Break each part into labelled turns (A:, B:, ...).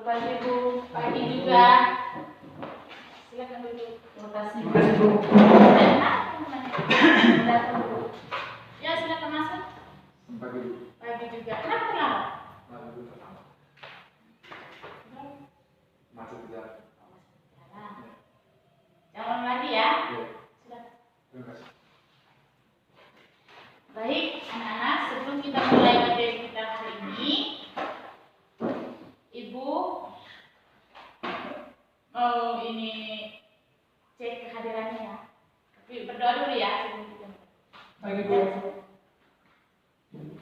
A: pagi Bu, pagi juga. Silakan duduk.
B: Terima kasih Bu.
A: Datang Bu. Ya silakan masuk.
C: Pagi.
A: Pagi juga. Kenapa terlambat?
C: Masuk ke jalan.
A: Jangan lagi ya. Silakan.
C: Terima kasih.
A: Baik, anak-anak, sebelum kita mulai materi kita hari ini, Ibu mau ini cek kehadirannya ya. Tapi berdoa dulu ya sebelum kita.
B: Pagi Bu.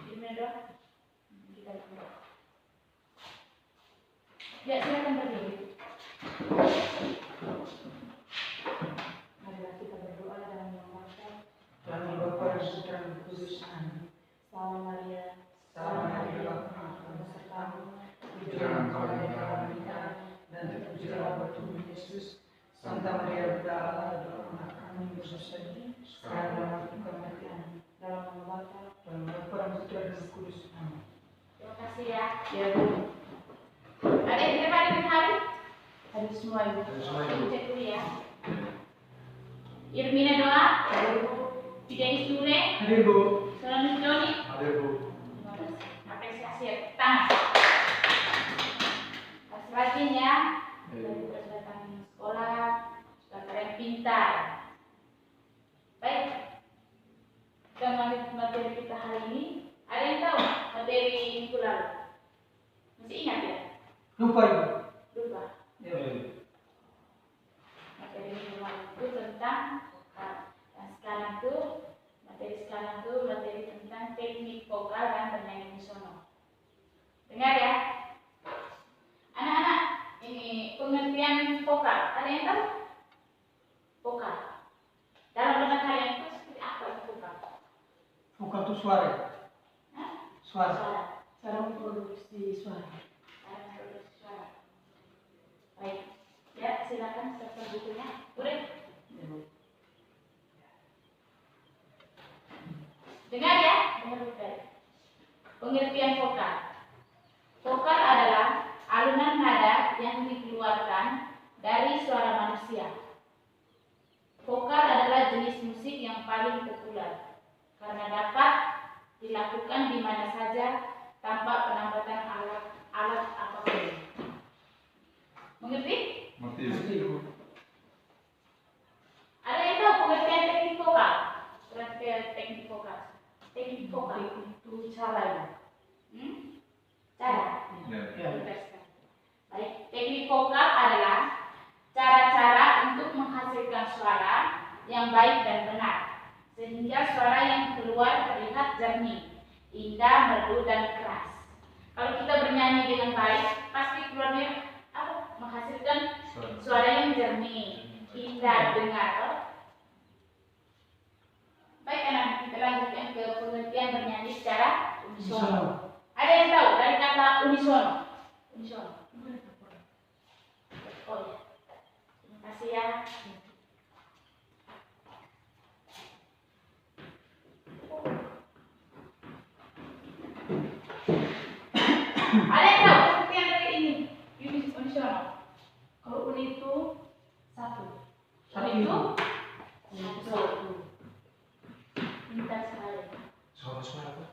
A: Gimana doa? Kita berdoa. Ya silakan berdiri. Marilah kita berdoa dan memohon.
B: Dalam Bapa dan Putra dan Kudus. Amin.
A: Salve Maria,
B: Salve Maria, besertamu, pujilah Engkau di antara wanita, dan terpujilah batumu Yesus. Santa Maria Bunda Allah, doakanlah kami berdosa ini, sekarang dan waktu kematian.
A: dalam nama Bapa.
B: Dalam Bapa dan Putra dan Kudus. Amin.
A: Terima kasih ya.
B: Ya Bu.
A: Ada yang terima hari hari?
B: Hadir semua Ibu.
C: Hadir semua, Ibu.
A: Cek dulu ya. Irmina doa. Fidelis Dure.
B: Hadir Bu.
A: Solanus Doni.
C: Hadir Bu.
A: Apresiasi tangan. Kasih rajin ya. Dari datang sekolah, sudah kalian pintar. Baik. Kita lanjut materi kita hari ini. Ada yang tahu materi minggu lalu? Masih ingat ya?
B: Lupa Ibu.
A: Lupa.
B: Ya.
A: Materi minggu lalu itu tentang dan sekarang tuh materi tentang teknik vokal dan bernyanyi unisono. Dengar ya, anak-anak, ini pengertian vokal. Ada yang tahu? Vokal. Dalam benak kalian itu seperti apa itu vokal?
B: Vokal itu suara.
A: Hah?
B: Suara.
A: Cara memproduksi suara. Cara memproduksi suara. Baik, ya silakan siapkan bukunya. Udah.
B: Ya Bu.
A: Dengar ya, dengar baik. Pengertian vokal. Vokal adalah alunan nada yang dikeluarkan dari suara manusia. Vokal adalah jenis musik yang paling populer karena dapat dilakukan di mana saja tanpa penambatan alat apapun. Mengerti?
C: Mengerti.
B: Ibu.
A: Ada yang tahu pengertian teknik vokal? Pengertian teknik vokal. Teknik vokal
B: Itu cara ya.
A: Cara.
C: Ya.
A: Baik, teknik vokal adalah cara-cara untuk menghasilkan suara yang baik dan benar, sehingga suara yang keluar terlihat jernih, indah, merdu dan keras. Kalau kita bernyanyi dengan baik, pasti keluarnya apa? Menghasilkan suara yang jernih, indah, dengar. Baik, anak, kita lanjutkan ke pengertian bernyanyi secara unisono. Ada yang tahu dari kata unisono? Unisono. Oh ya. Terima kasih ya. Ada yang tahu pengertian dari ini? Unisono. Kalau uni itu satu. Uni itu satu. Pintar sekali.
C: Suara apa?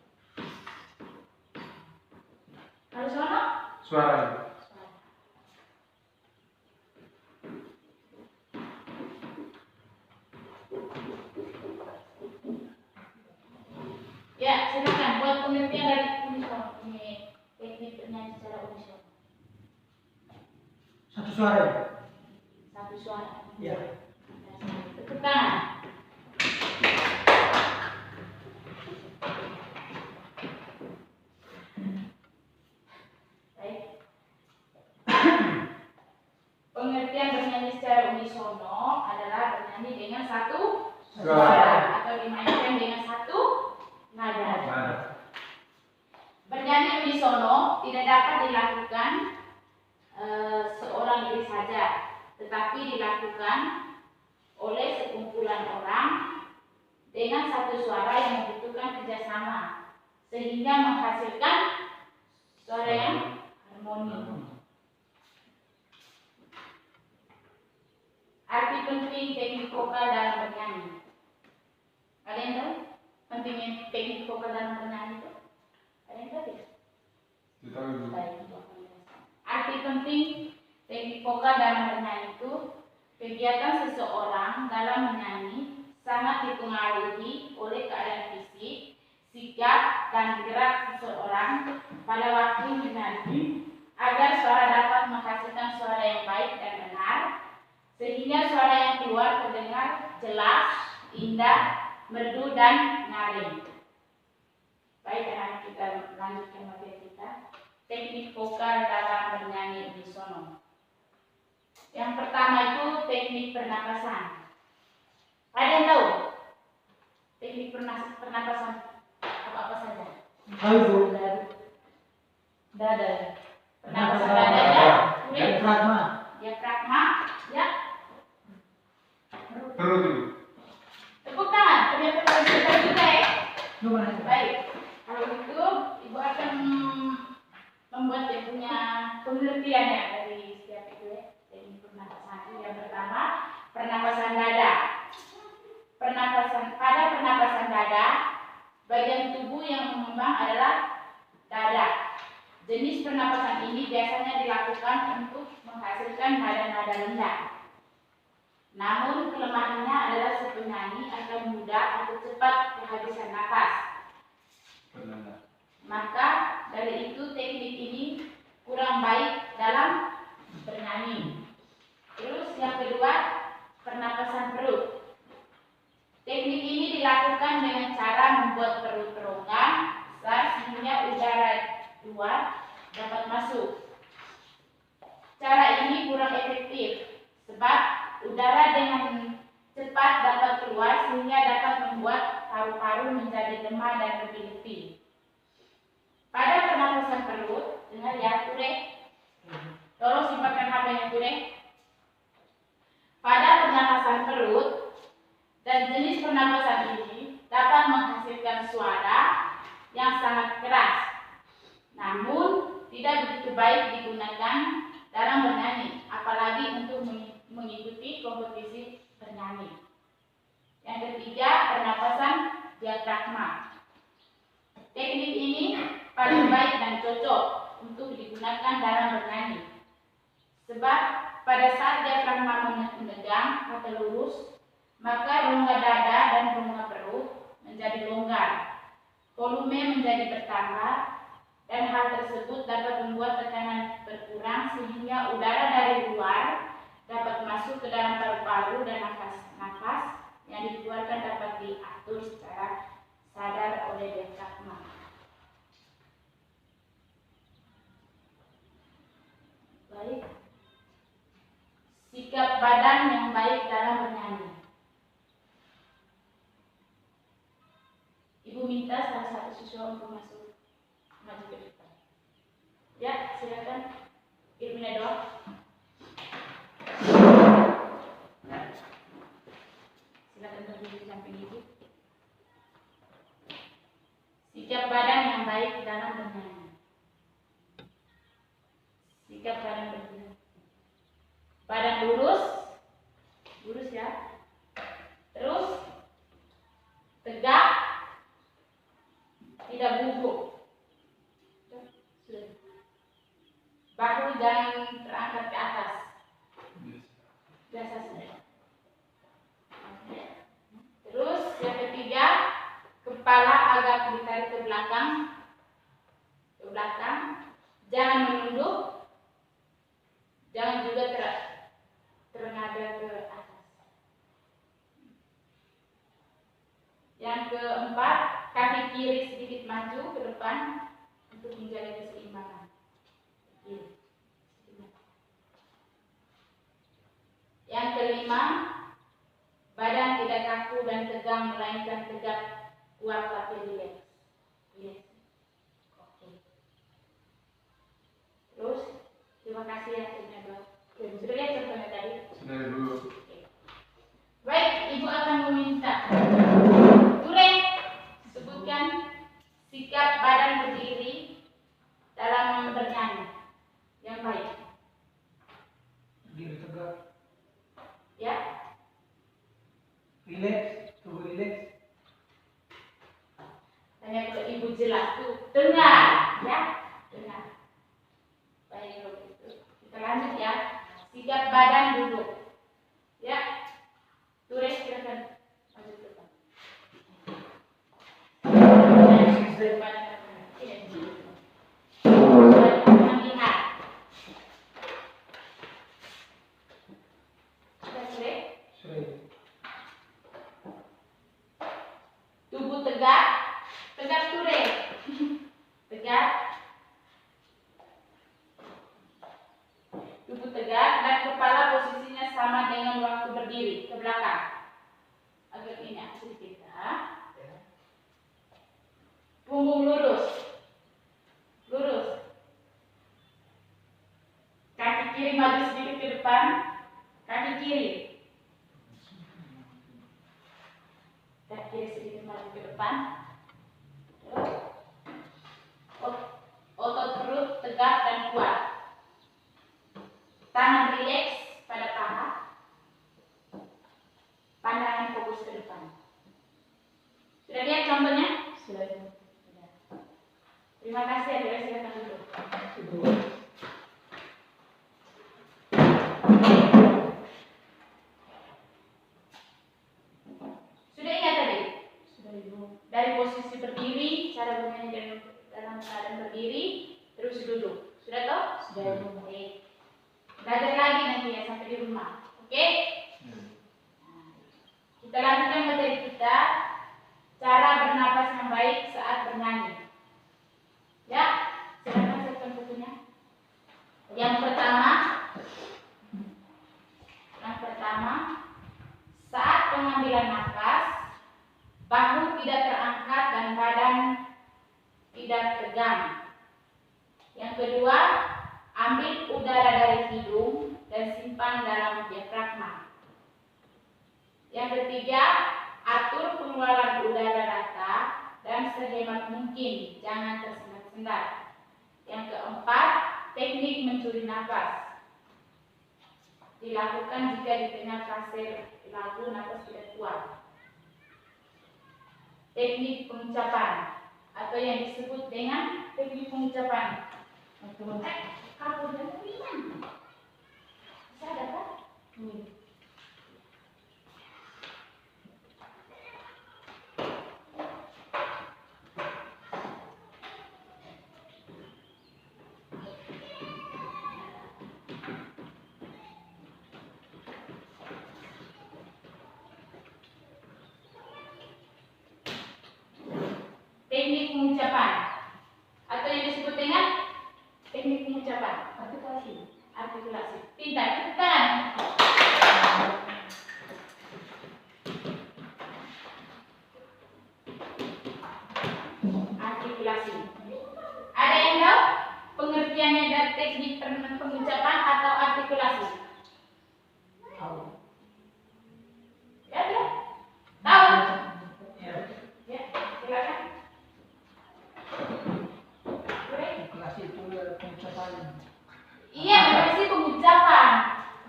A: Kalau sono?
C: Suara.
A: Ya, silakan buat pengertian dari unisono. Ini teknik bernyanyi secara unisono.
B: Satu suara.
A: Satu suara.
B: Ya.
A: Tepuk tangan. Baik. Pengertian bernyanyi secara unisono adalah bernyanyi dengan satu suara atau dimainkan dengan satu nada. Bernyanyi unisono tidak dapat dilakukan seorang diri saja, tetapi dilakukan oleh sekumpulan orang dengan satu suara yang membutuhkan kerjasama, sehingga menghasilkan suara yang harmoni. vokal dalam bernyanyi. Ada yang tahu pentingnya teknik vokal dalam bernyanyi itu? Ada yang tahu tidak?
C: Kita dulu.
A: Baik, itu aku jelaskan. Arti penting teknik vokal dalam bernyanyi itu kegiatan seseorang dalam menyanyi sangat dipengaruhi oleh keadaan fisik, sikap, dan gerak seseorang pada waktu menyanyi agar suara dapat menghasilkan suara yang baik dan benar, sehingga suara yang keluar terdengar jelas, indah, merdu, dan nyaring. Baik, anak kita lanjutkan materi kita. Teknik vokal dalam bernyanyi unisono. Yang pertama itu teknik pernapasan. Ada yang tahu teknik pernapasan apa saja?
B: Ayo,
A: Dada. Pernapasan dada ya.
B: diafragma.
A: Diafragma, ya.
C: Perut dulu.
A: Tepuk tangan. Ternyata kita juga ya.
B: Coba aja.
A: Baik. Kalau itu ibu akan membuat yang punya penelitian ya dari setiap itu ya. Teknik pernapasan itu yang pertama pernapasan dada. Pada pernapasan dada, bagian tubuh yang mengembang adalah dada. Jenis pernapasan ini biasanya dilakukan untuk menghasilkan nada-nada rendah. Namun kelemahannya adalah si penyanyi akan mudah atau cepat kehabisan nafas.
C: Benar.
A: Maka dari itu teknik ini kurang baik dalam bernyanyi. Terus yang kedua, pernapasan perut. Teknik ini dilakukan dengan cara membuat perut teronggang besar sehingga udara luar dapat masuk. Cara ini kurang efektif sebab udara dengan cepat dapat keluar sehingga dapat membuat paru-paru menjadi lemah dan lebih-lebih. Pada pernapasan perut, dengar ya, Ture. Tolong simpankan HP-nya, Ture. Pada pernapasan perut dan jenis pernapasan ini dapat menghasilkan suara yang sangat keras. Namun tidak begitu baik digunakan dalam bernyanyi, apalagi untuk mengikuti kompetisi bernyanyi. Yang ketiga, pernapasan diafragma. Teknik ini paling baik dan cocok untuk digunakan dalam bernyanyi. Sebab pada saat diafragma menegang atau lurus, maka rongga dada dan rongga perut menjadi longgar, volume menjadi bertambah, dan hal tersebut dapat membuat tekanan berkurang sehingga udara dari luar dapat masuk ke dalam paru-paru dan nafas yang dikeluarkan dapat diatur secara sadar oleh diafragma. Baik. Sikap badan yang baik dalam bernyanyi. Ibu minta salah satu siswa untuk masuk maju ke depan. Ya, silakan. Irmina doang. Silakan berdiri di samping ibu. Sikap badan yang baik dalam bernyanyi. Sikap badan berdiri. Badan lurus, lurus ya. Terus tegak, tidak bungkuk. Bahu jangan terangkat ke atas. Biasa saja. Terus yang ketiga, kepala agak ditarik ke belakang. Ke belakang. Jangan menunduk. Jangan juga terengadah ke atas. Yang keempat, kaki kiri sedikit maju ke depan untuk menjaga keseimbangan. Yang kelima, badan tidak kaku dan tegang melainkan tegak, kuat tapi rileks. Oke. Terus terima kasih ya sudah lihat contohnya tadi.
C: Sudah dulu.
A: Baik, ibu akan meminta Ture sebutkan sikap badan berdiri dalam bernyanyi yang baik.
B: Berdiri tegak.
A: Ya. badan duduk. Ya, tulis silakan maju ke depan. Lihat. Sudah sulit? Tubuh tegak, tegak tulis. Tegak. Tubuh tegak dan kepala posisinya sama dengan waktu berdiri ke belakang. Agak ini sedikit ya. Punggung lurus. Lurus. Kaki kiri maju sedikit ke depan. Kaki kiri. Kaki kiri sedikit maju ke depan. Otot perut tegak dan kuat. Tangan rileks pada paha. Pandangan fokus ke depan. Sudah lihat contohnya?
B: Sudah.
A: Terima kasih ya, silakan duduk. Sudah ingat tadi?
B: Sudah Ibu.
A: Dari posisi berdiri, cara bernyanyi dalam keadaan berdiri, terus duduk. Sudah toh?
B: Sudah Ibu.
A: Oke. Belajar lagi nanti ya sampai di rumah. Oke? Kita lanjutkan materi kita. Cara bernapas yang baik saat bernyanyi. Ya, silakan siapkan bukunya. Yang pertama, saat pengambilan nafas, bahu tidak terangkat dan badan tidak tegang. Yang kedua, ambil udara dari hidung dan simpan dalam diafragma. Yang ketiga, atur pengeluaran udara rata dan sehemat mungkin, jangan tersendat-sendat. Yang keempat, teknik mencuri nafas. Dilakukan jika di tengah fase lagu nafas tidak kuat. Teknik pengucapan atau yang disebut dengan teknik pengucapan. Kamu jangan bilang. Bisa ada kan? Teknik pengucapan atau yang disebut dengan teknik pengucapan. Artikulasi. Pintar, cepetan. Artikulasi. Ada yang tahu pengertiannya dari teknik pengucapan atau artikulasi?
B: Tahu.
A: Ya, ya. Tahu?
B: Ya.
A: Ya, silakan.
B: Kelas itu pengucapan.
A: Iya, berarti pengucapan.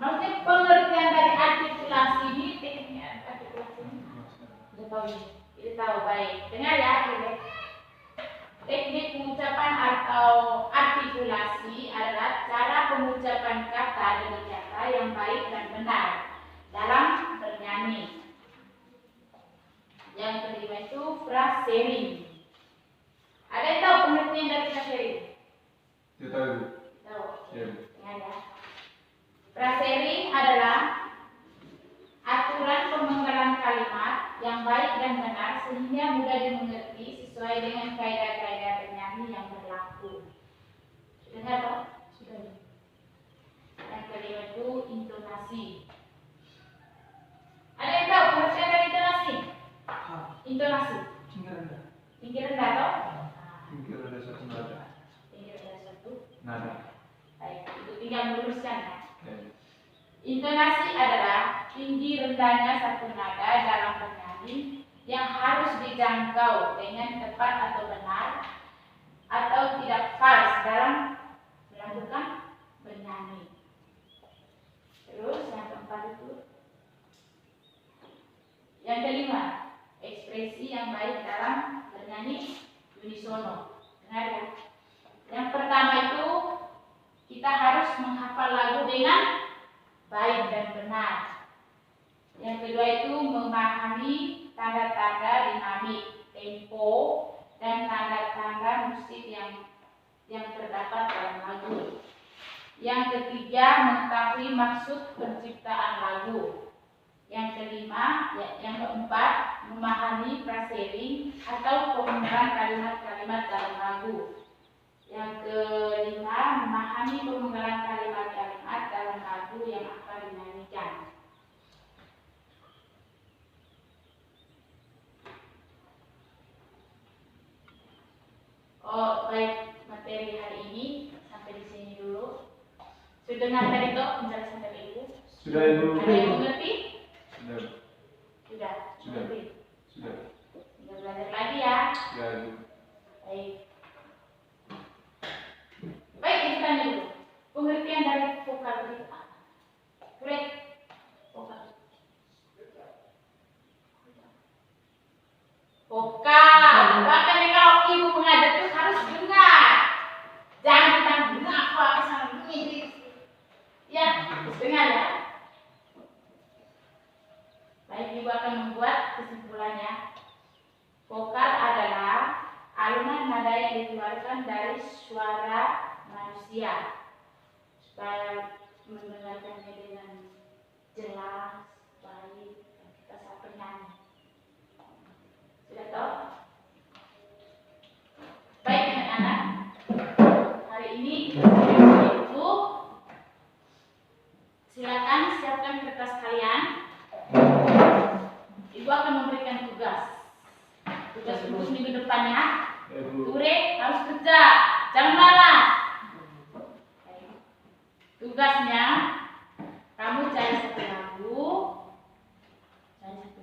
A: Maksudnya pengertian dari artikulasi ini tekniknya artikulasi ini. Sudah tahu ini? Sudah tahu, baik. Dengar ya, teknik pengucapan atau artikulasi adalah cara pengucapan kata demi kata yang baik dan benar dalam bernyanyi. Yang kelima itu frasering. Ada yang tahu pengertian dari frasering?
C: Dia tahu.
A: Tahu.
C: Iya.
A: Ingat ya. Frasering adalah aturan pemenggalan kalimat yang baik dan benar sehingga mudah dimengerti sesuai dengan kaidah-kaidah bernyanyi yang berlaku. Dengar toh?
B: Sudah.
A: Yang kelima itu intonasi. Ada yang tahu pengertian dari intonasi? Intonasi.
B: Tinggi rendah.
A: Tinggi rendah toh?
C: Tinggi ada satu nada.
A: Tinggi rendah satu.
C: Nada.
A: Baik, itu tinggal meluruskan ya.
C: Ya.
A: Intonasi adalah tinggi rendahnya satu nada dalam bernyanyi yang harus dijangkau dengan tepat atau benar atau tidak fals dalam melakukan bernyanyi. Terus yang keempat itu, yang kelima, ekspresi yang baik dalam bernyanyi unisono. Dengar ya. Yang pertama itu kita harus menghafal lagu dengan baik dan benar. Yang kedua itu memahami tanda-tanda dinamik, tempo, dan tanda-tanda musik yang terdapat dalam lagu. Yang ketiga, mengetahui maksud penciptaan lagu. Yang kelima, yang keempat, memahami frasering atau penggunaan kalimat-kalimat dalam lagu. Yang kelima, memahami penggunaan kalimat-kalimat dalam lagu yang akan dinyanyikan. Oh, baik, materi hari ini sampai di sini dulu. Sudah dengar tadi toh penjelasan dari Ibu?
C: Sudah, Ibu.
A: Ada yang mengerti?
C: Sudah.
A: Sudah.
C: Sudah.
A: Mengerti?
C: Sudah.
A: Tinggal belajar lagi ya.
C: Ya, Ibu.
A: Baik. Baik, kita tanya dulu. Pengertian dari vokal itu apa? Great. Vokal. Vokal. Makanya kalau ibu mengajar itu harus dengar. Jangan kita dengar apa sama ini. Ya, harus dengar ya. Baik, ibu akan membuat kesimpulannya. Vokal adalah alunan nada yang dikeluarkan dari suara manusia supaya mendengarkannya dengan jelas, baik, dan kita saat bernyanyi. Sudah tahu? Baik anak-anak, hari ini Ibu silakan siapkan kertas kalian. Ibu akan memberikan tugas untuk minggu depannya.
C: Ya, Ibu.
A: Ture harus kerja, jangan malas. Tugasnya kamu cari satu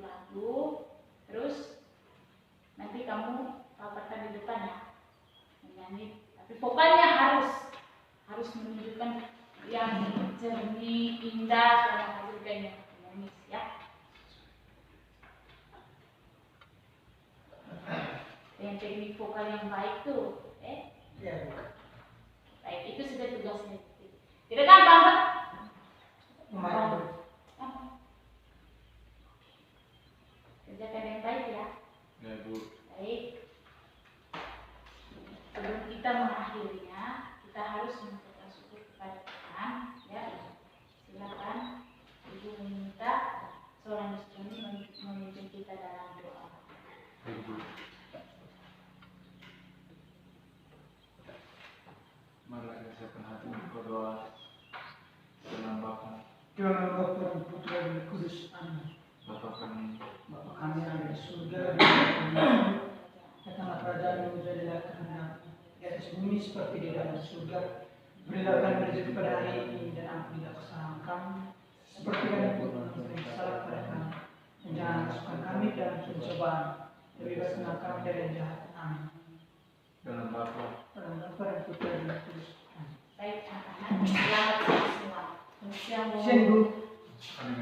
A: lagu, terus nanti kamu paparkan di depan ya, menyanyi. Tapi vokalnya harus menunjukkan yang jernih, indah, suara menghasilkannya menyanyi ya. Dengan teknik vokal yang baik tuh,
B: Ya.
A: baik itu sudah tugasnya. Tidak gampang kan?
B: Lumayan.
A: Kerjakan yang baik ya.
C: Ya, Ibu.
A: Baik. Sebelum kita mengakhirinya, kita harus mengucapkan syukur kepada Tuhan. Ya, silakan Ibu meminta seorang muslim memimpin kita dalam doa.
C: Ya, Ibu. Marilah kita siapkan hati untuk berdoa. Dalam Bapa,
B: Tuhan Bapa dan Putra dan Kudus. Amin.
C: Bapa kami,
B: Bapa kami yang ada di surga, datanglah kerajaan-Mu, jadilah kehendakmu di atas bumi seperti di dalam surga. Berilah kami rezeki pada hari ini dan ampunilah kesalahan kami, seperti kami pun mengampuni kesalahan kepada kami. Dan jangan masukkan kami dalam pencobaan, tapi bebaskanlah kami dari yang jahat. Amin.
C: dalam Bapa,
B: Dalam Bapa dan Putra dan Kudus. Amin.
A: Baik anak-anak, selamat siang semua. Siang, Bu.
B: Siang, Bu.
C: kami